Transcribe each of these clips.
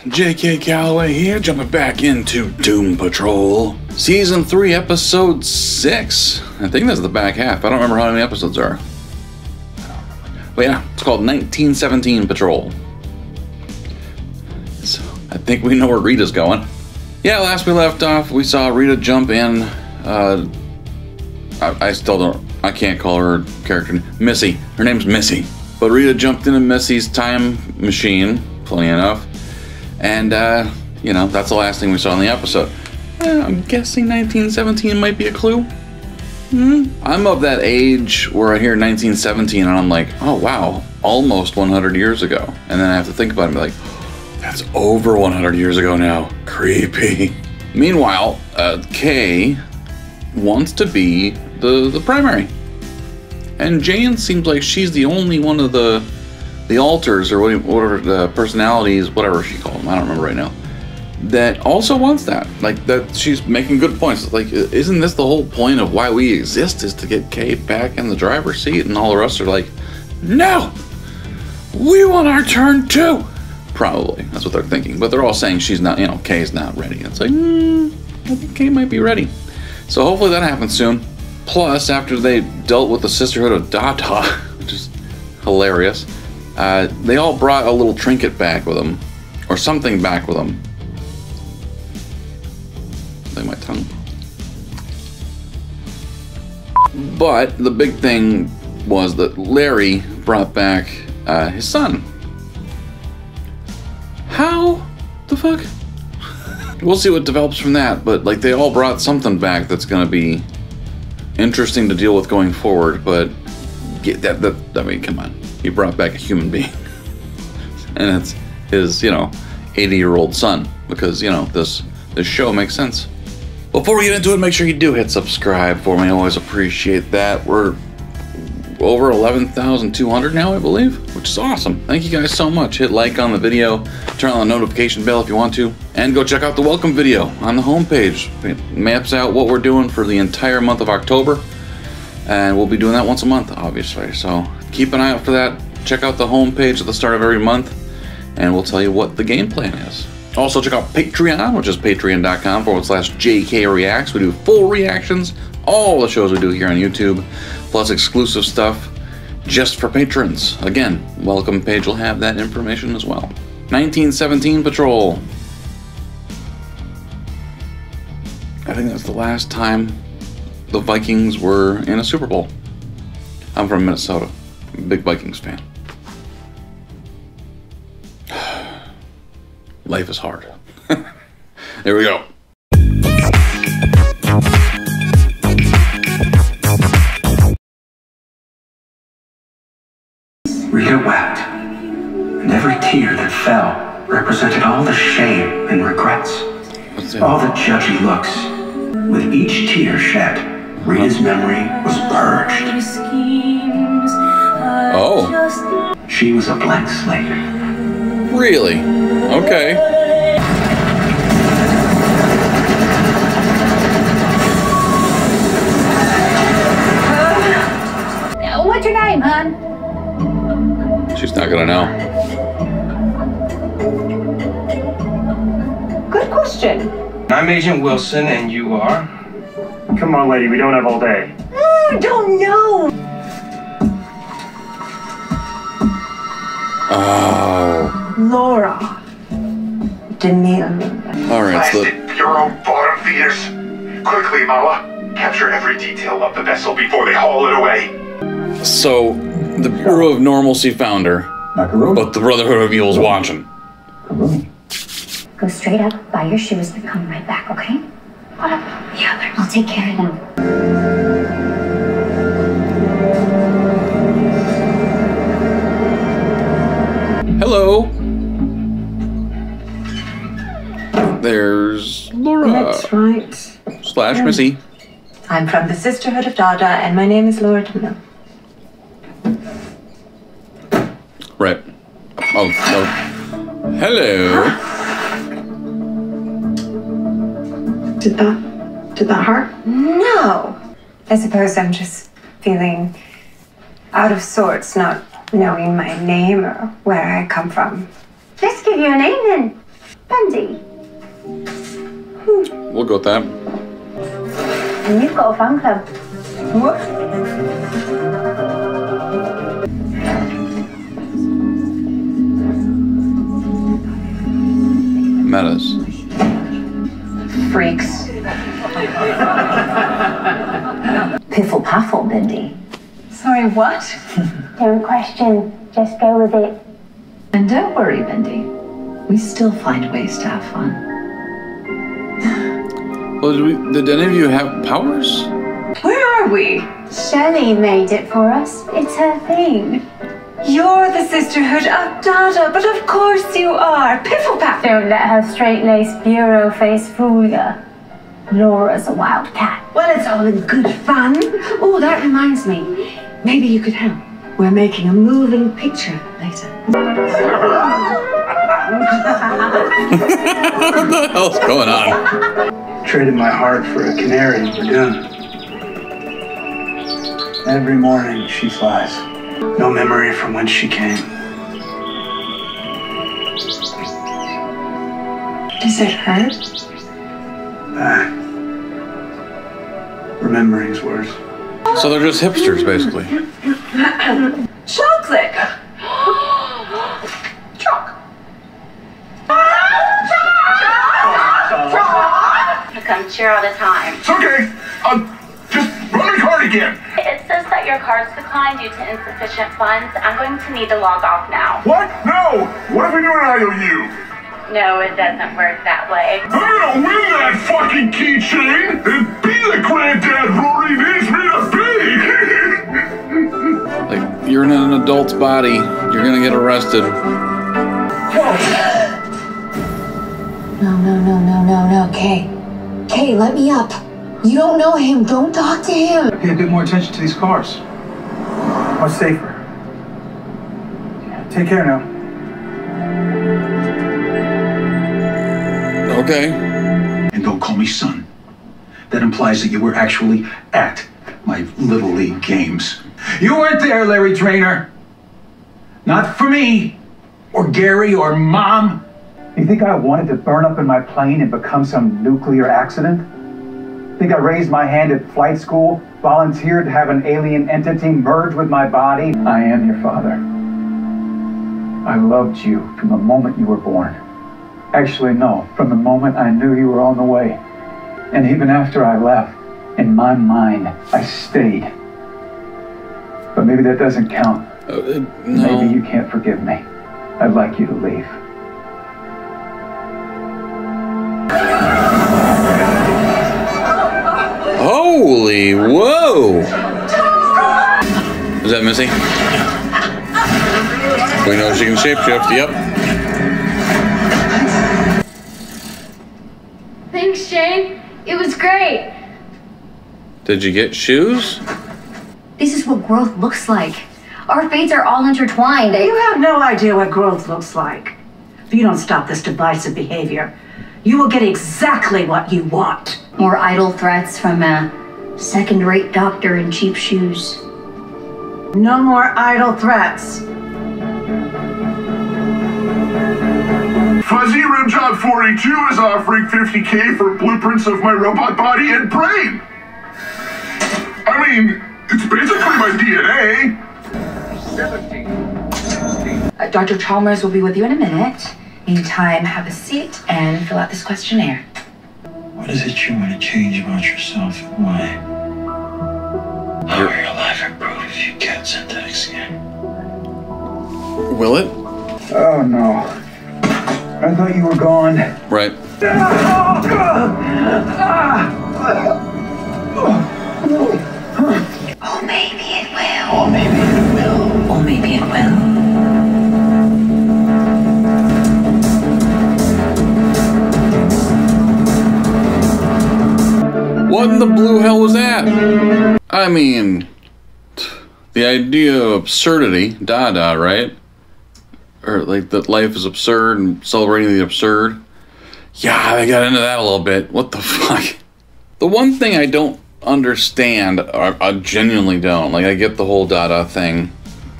J.K. Calloway here, jumping back into Doom Patrol. Season 3, Episode 6. I think that's the back half. I don't remember how many episodes there are. But yeah, it's called 1917 Patrol. So, I think we know where Rita's going. Yeah, last we left off, we saw Rita jump in. I can't call her character. Missy. Her name's Missy. But Rita jumped into Missy's time machine, funny enough. And, you know, that's the last thing we saw in the episode. I'm guessing 1917 might be a clue. I'm of that age where I hear 1917 and I'm like, oh wow, almost 100 years ago. And then I have to think about it and be like, that's over 100 years ago now. Creepy. Meanwhile, Kay wants to be the primary. And Jane seems like she's the only one of the alters, or whatever the personalities, whatever she called them, I don't remember right now, that also wants that. Like, that she's making good points. Like, isn't this the whole point of why we exist, is to get Kay back in the driver's seat? And all the rest are like, no, we want our turn too. Probably, that's what they're thinking. But they're all saying she's not, you know, Kay's not ready. It's like, I think Kay might be ready. So hopefully that happens soon. Plus, after they dealt with the Sisterhood of Dada, which is hilarious, they all brought a little trinket back with them, or something back with them. Like my tongue. But the big thing was that Larry brought back his son. How the fuck? We'll see what develops from that, but like, they all brought something back that's gonna be interesting to deal with going forward. But I mean, come on. He brought back a human being. And it's his, you know, 80-year-old son. Because, you know, this show makes sense. Before we get into it, make sure you do hit subscribe for me. I always appreciate that. We're over 11,200 now, I believe, which is awesome. Thank you guys so much. Hit like on the video, turn on the notification bell if you want to, and go check out the welcome video on the homepage. It maps out what we're doing for the entire month of October, and we'll be doing that once a month, obviously. So keep an eye out for that. Check out the homepage at the start of every month, and we'll tell you what the game plan is. Also, check out Patreon, which is patreon.com/JKReacts. We do full reactions, all the shows we do here on YouTube, plus exclusive stuff just for patrons. Again, welcome page will have that information as well. 1917 Patrol. I think that's the last time the Vikings were in a Super Bowl. I'm from Minnesota. I'm a big Vikings fan. Life is hard. Here we go. Rita wept, and every tear that fell represented all the shame and regrets, all the judgy looks. With each tear shed, Rita's memory was purged. Oh. She was a blank slate. Really? Okay. What's your name, hon? She's not gonna know. Good question. I'm Agent Wilson, and you are? Come on, lady, we don't have all day. I don't know. Oh. Laura. DeMille. Alright, so Bureau bottom feeders. Quickly, Mala. Capture every detail of the vessel before they haul it away. So the Bureau of Normalcy found her, but the Brotherhood of Evil's watching. Go straight up, buy your shoes, and come right back, okay? What about the others? I'll take care of them. Hello. There's Laura. That's right. Slash Missy. I'm from the Sisterhood of Dada, and my name is Laura DeMille. Right. Oh. Hello. Did that hurt? No. I suppose I'm just feeling out of sorts, not knowing my name or where I come from. Let's give you a name then. Bendy. We'll go with that. And you've got a fan club. What? Metas. Freaks. Piffle paffle, Bendy. Sorry, what? Don't question, just go with it. And don't worry, Bendy. We still find ways to have fun. Well, did any of you have powers? Where are we? Shelley made it for us. It's her thing. You're the Sisterhood of Dada, but of course you are. Piffle paffle. Don't let her straight-laced bureau face fool you. Laura's a wildcat. Well, it's all in good fun. Oh, that reminds me. Maybe you could help. We're making a moving picture later. What the hell's going on? Traded my heart for a canary. We're done. Every morning she flies. No memory from when she came. Does it hurt? Remembering's worse. So they're just hipsters, basically. Chocolate! You come cheer all the time. It's okay. Just run the card again. It says that your card's declined due to insufficient funds. I'm going to need to log off now. What? No. What if we do an IOU? No, it doesn't work that way. I'm gonna win that fucking keychain and be the granddad Rory needs me to be. Like, you're in an adult's body. You're gonna get arrested. No. Kay, let me up. You don't know him. Don't talk to him. Pay a bit more attention to these cars. What's safer? Take care now. Okay. And don't call me son. That implies that you were actually at my Little League games. You weren't there, Larry Trainer. Not for me, or Gary, or Mom. You think I wanted to burn up in my plane and become some nuclear accident? Think I raised my hand at flight school, volunteered to have an alien entity merge with my body? I am your father. I loved you from the moment you were born. Actually, no, from the moment I knew you were on the way. And even after I left, in my mind, I stayed. But maybe that doesn't count. No. Maybe you can't forgive me. I'd like you to leave. Holy whoa! Is that Missy? We know she can shapeshift, yep. Thanks, Shane. It was great. Did you get shoes? This is what growth looks like. Our fates are all intertwined. You have no idea what growth looks like. If you don't stop this divisive behavior, you will get exactly what you want. More idle threats from a second-rate doctor in cheap shoes. No more idle threats. Fuzzy Rimjob 42 is offering $50K for blueprints of my robot body and brain. I mean, it's basically my DNA. Dr. Chalmers will be with you in a minute. Meantime, have a seat and fill out this questionnaire. What is it you want to change about yourself and why? How will your life improve if you get synthetic skin? Will it? Oh no. I thought you were gone. Right. Oh, maybe it will. Oh, maybe it will. Oh, maybe it will. What in the blue hell was that? I mean, the idea of absurdity, Dada, right? Or like that life is absurd and celebrating the absurd. Yeah, I got into that a little bit. What the fuck? The one thing I don't understand, I genuinely don't. Like, I get the whole Dada thing.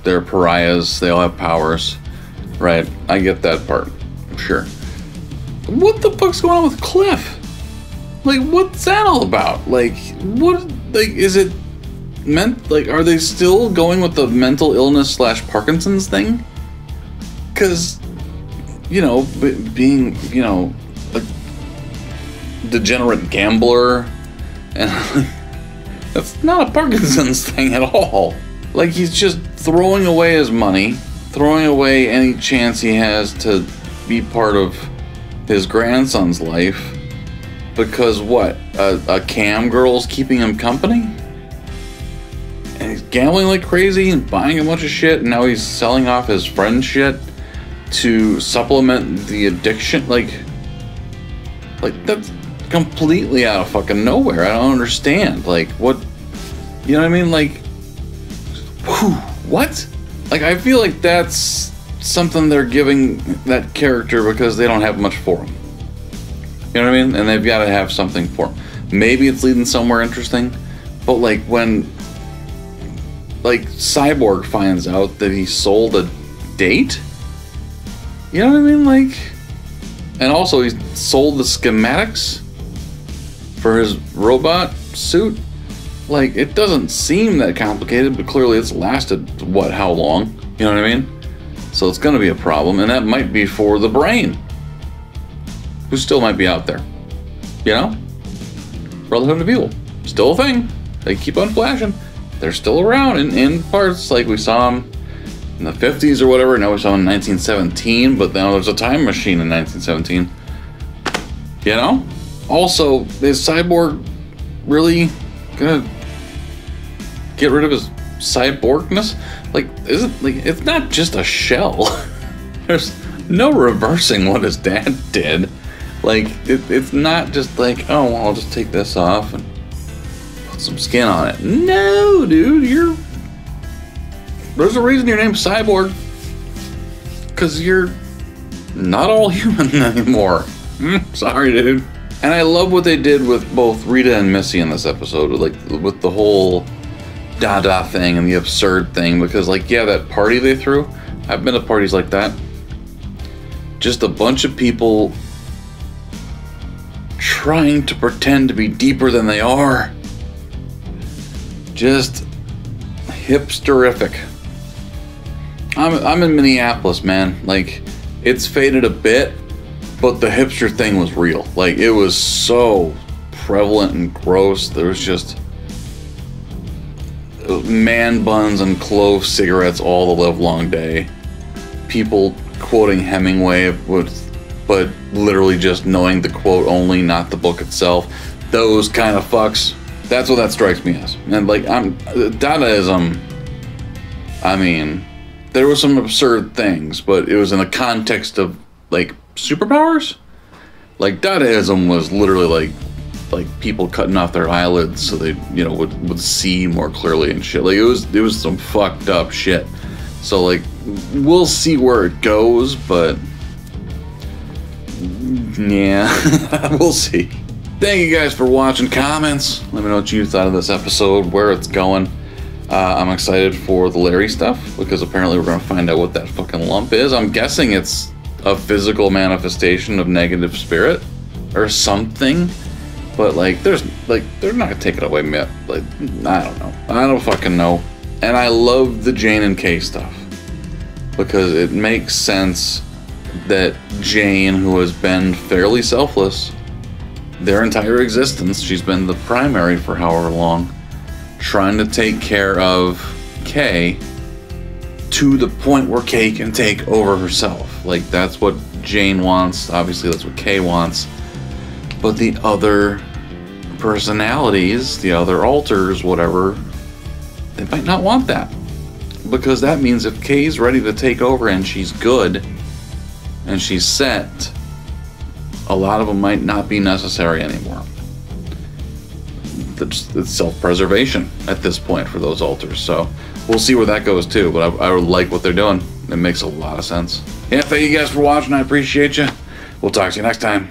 They're pariahs. They all have powers. Right. I get that part. Sure. what the fuck's going on with Cliff? Like, what's that all about? Like, what, like, is it meant, like, are they still going with the mental illness / Parkinson's thing? Because, you know, being, you know, a degenerate gambler, and that's not a Parkinson's thing at all. Like, he's just throwing away his money, throwing away any chance he has to be part of his grandson's life, because what? A cam girl's keeping him company? And he's gambling like crazy and buying a bunch of shit, and now he's selling off his friend's shit to supplement the addiction. Like that's completely out of fucking nowhere. I don't understand. Like, what? You know what I mean? Like, whew, what? Like, I feel like that's something they're giving that character because they don't have much for him. You know what I mean? And they've got to have something for him. Maybe it's leading somewhere interesting, but like when, like, Cyborg finds out that he sold a date, you know what I mean? Like, and also he sold the schematics for his robot suit. Like, it doesn't seem that complicated, but clearly it's lasted, what, how long? You know what I mean? So it's going to be a problem, and that might be for the Brain, who still might be out there. You know? Brotherhood of Evil. Still a thing. They keep on flashing. They're still around in parts, like we saw them in the 50s or whatever. Now we saw them in 1917, but now there's a time machine in 1917. You know? Also, is Cyborg really gonna get rid of his cyborgness? Like, isn't, like, it's not just a shell. There's no reversing what his dad did. Like, it's not just like, oh, well, I'll just take this off and put some skin on it. No, dude, there's a reason your name's Cyborg. Because you're not all human anymore. Sorry, dude. And I love what they did with both Rita and Missy in this episode, like, with the whole Dada thing and the absurd thing, because, like, yeah, that party they threw, I've been to parties like that. Just a bunch of people trying to pretend to be deeper than they are. Just hipsterific. I'm in Minneapolis, man. Like, it's faded a bit, but the hipster thing was real. Like, it was so prevalent and gross. There was just man buns and clove cigarettes all the livelong day. People quoting Hemingway, but literally just knowing the quote only, not the book itself. Those kind of fucks. That's what that strikes me as. And like, Dadaism, I mean, there were some absurd things, but it was in the context of, like, superpowers. Like, Dadaism was literally like people cutting off their eyelids so they, you know, would see more clearly and shit. Like, it was some fucked up shit. So, like, we'll see where it goes, but yeah, we'll see. Thank you guys for watching. Comments, let me know what you thought of this episode, where it's going. I'm excited for the Larry stuff, because apparently we're going to find out what that fucking lump is. I'm guessing it's a physical manifestation of negative spirit or something, but like, they're not gonna take it away, man. Like, I don't know. I don't fucking know. And I love the Jane and Kay stuff, because it makes sense that Jane, who has been fairly selfless their entire existence, she's been the primary for however long, trying to take care of Kay to the point where Kay can take over herself. Like, that's what Jane wants. Obviously, that's what Kay wants. But the other personalities, the other alters, whatever, they might not want that. Because that means if Kay's ready to take over and she's good and she's set, a lot of them might not be necessary anymore. It's self-preservation at this point for those alters. So we'll see where that goes too. But I like what they're doing. It makes a lot of sense. Yeah, thank you guys for watching. I appreciate you. We'll talk to you next time.